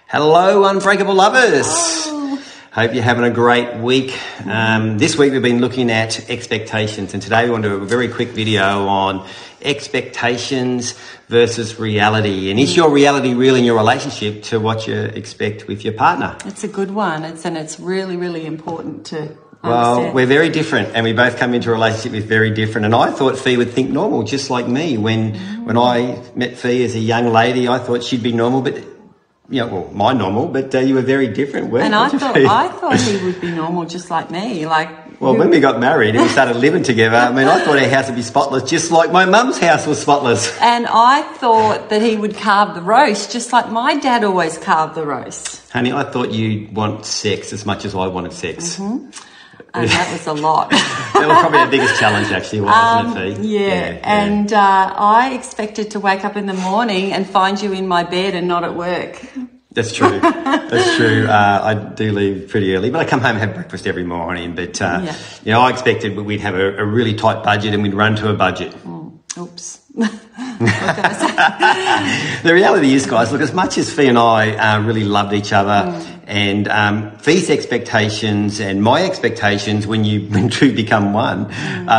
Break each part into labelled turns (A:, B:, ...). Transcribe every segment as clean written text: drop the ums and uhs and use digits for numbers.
A: Hello, Unbreakable Lovers. Hello. Hope you're having a great week. This week we've been looking at expectations, and today we want to do a very quick video on expectations versus reality. And is your reality real in your relationship to what you expect with your partner?
B: It's a good one. It's really, really important to understand.
A: Well, we're very different, and we both come into a relationship with very different. And I thought Fee would think normal, just like me. When I met Fee as a young lady, I thought she'd be normal, but my normal, but you were very different, weren't you?
B: And I thought he would be normal, just like me.
A: When we got married and we started living together, I thought our house would be spotless, just like my mum's house was spotless.
B: And I thought that he would carve the roast, just like my dad always carved the roast.
A: Honey, I thought you'd want sex as much as I wanted sex.
B: Mm-hmm. And that was a lot.
A: That was probably our biggest challenge, actually, wasn't it, Fee?
B: Yeah. And I expected to wake up in the morning and find you in my bed and not at work.
A: That's true. That's true. I do leave pretty early, but I come home and have breakfast every morning. But, I expected we'd have a really tight budget and we'd run to a budget.
B: Oops.
A: The reality is, guys, look, as much as Fee and I really loved each other, and Fee's expectations and my expectations when two become one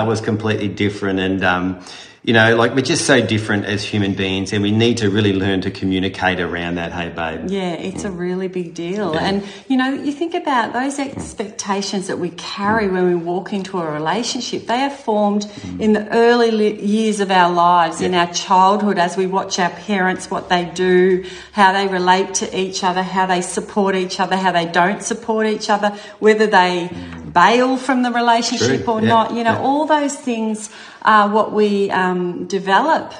A: was completely different. And we're just so different as human beings, and we need to really learn to communicate around that. Hey, babe.
B: Yeah, it's a really big deal.
A: Yeah.
B: And, you think about those expectations that we carry when we walk into a relationship. They are formed in the early years of our lives, in our childhood, as we watch our parents, what they do, how they relate to each other, how they support each other, how they don't support each other, whether they bail from the relationship or not. All those things are what we develop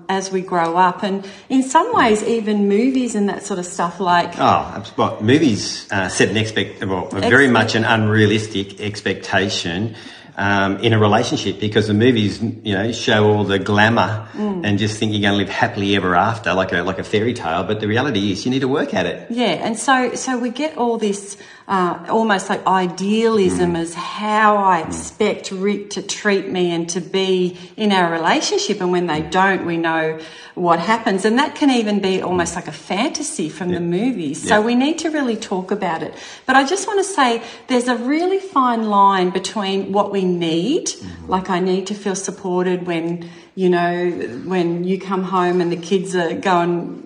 B: as we grow up. And in some ways, even movies and that sort of stuff
A: movies set very much an unrealistic expectation in a relationship, because the movies, show all the glamour and just think you're going to live happily ever after, like a fairy tale. But the reality is you need to work at it.
B: Yeah, and so we get all this almost like idealism as how I expect Rick to treat me and to be in our relationship. And when they don't, we know what happens. And that can even be almost like a fantasy from the movies. So we need to really talk about it. But I just want to say there's a really fine line between what we need, like I need to feel supported when you come home and the kids are going,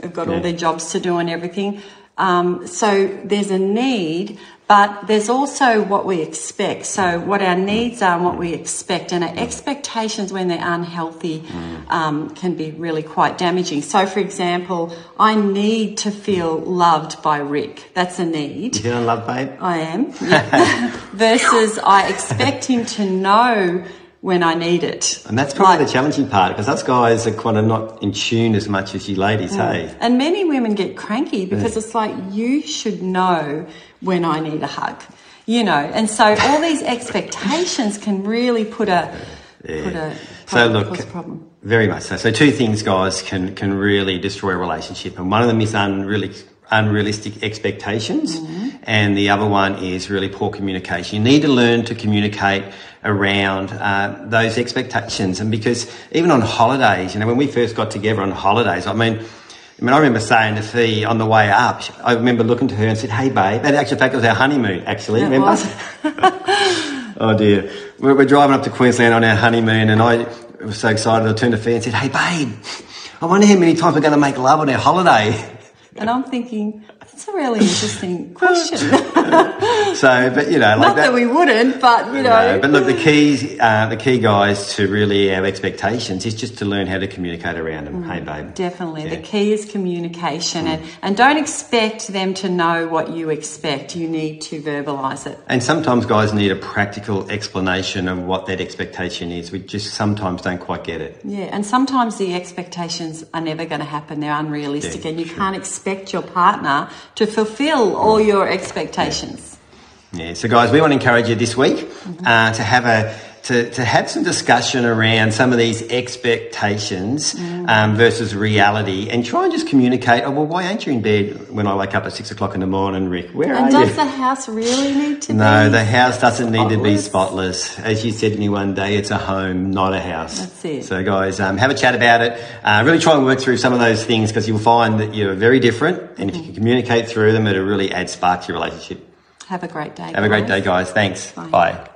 B: have got all their jobs to do and everything. So there's a need, but there's also what we expect. So what our needs are and what we expect, and our expectations when they're unhealthy can be really quite damaging. So, for example, I need to feel loved by Rick. That's a need.
A: You feeling loved, babe?
B: I am. Yeah. Versus I expect him to know when I need it.
A: And that's probably the challenging part, because us guys are kind of not in tune as much as you ladies, hey?
B: And many women get cranky because it's like, you should know when I need a hug, and so all these expectations can really put a problem.
A: Very much so. So two things, guys, can really destroy a relationship, and one of them is unrealistic expectations, and the other one is really poor communication. You need to learn to communicate around those expectations. And because even on holidays, when we first got together on holidays, I remember saying to Fee on the way up, I remember looking to her and said, "Hey, babe," and actually, in fact, it was our honeymoon, actually, remember? Oh dear. We're driving up to Queensland on our honeymoon, and I was so excited, I turned to Fee and said, "Hey, babe, I wonder how many times we're going to make love on our holiday."
B: And I'm thinking, that's a really interesting question.
A: Not
B: that we wouldn't, but
A: No, but look, the key, guys, to really our expectations is just to learn how to communicate around them. Hey, babe.
B: Definitely. Yeah. The key is communication, and don't expect them to know what you expect. You need to verbalise it.
A: And sometimes guys need a practical explanation of what that expectation is. We just sometimes don't quite get it.
B: Yeah, and sometimes the expectations are never going to happen. They're unrealistic, and you can't expect your partner to fulfil all your expectations.
A: Yeah, so guys, we want to encourage you this week to have to have some discussion around some of these expectations versus reality, and try and just communicate, oh, well, why aren't you in bed when I wake up at 6 o'clock in the morning, Rick? Where are you?
B: And does the house really need to be?
A: No, the house doesn't need to be spotless. As you said to me one day, it's a home, not a house.
B: That's it.
A: So guys, have a chat about it. Really try and work through some of those things, because you'll find that you're very different, and if you can communicate through them, it'll really add spark to your relationship.
B: Have a great day.
A: Have a great day, guys. Thanks. Bye.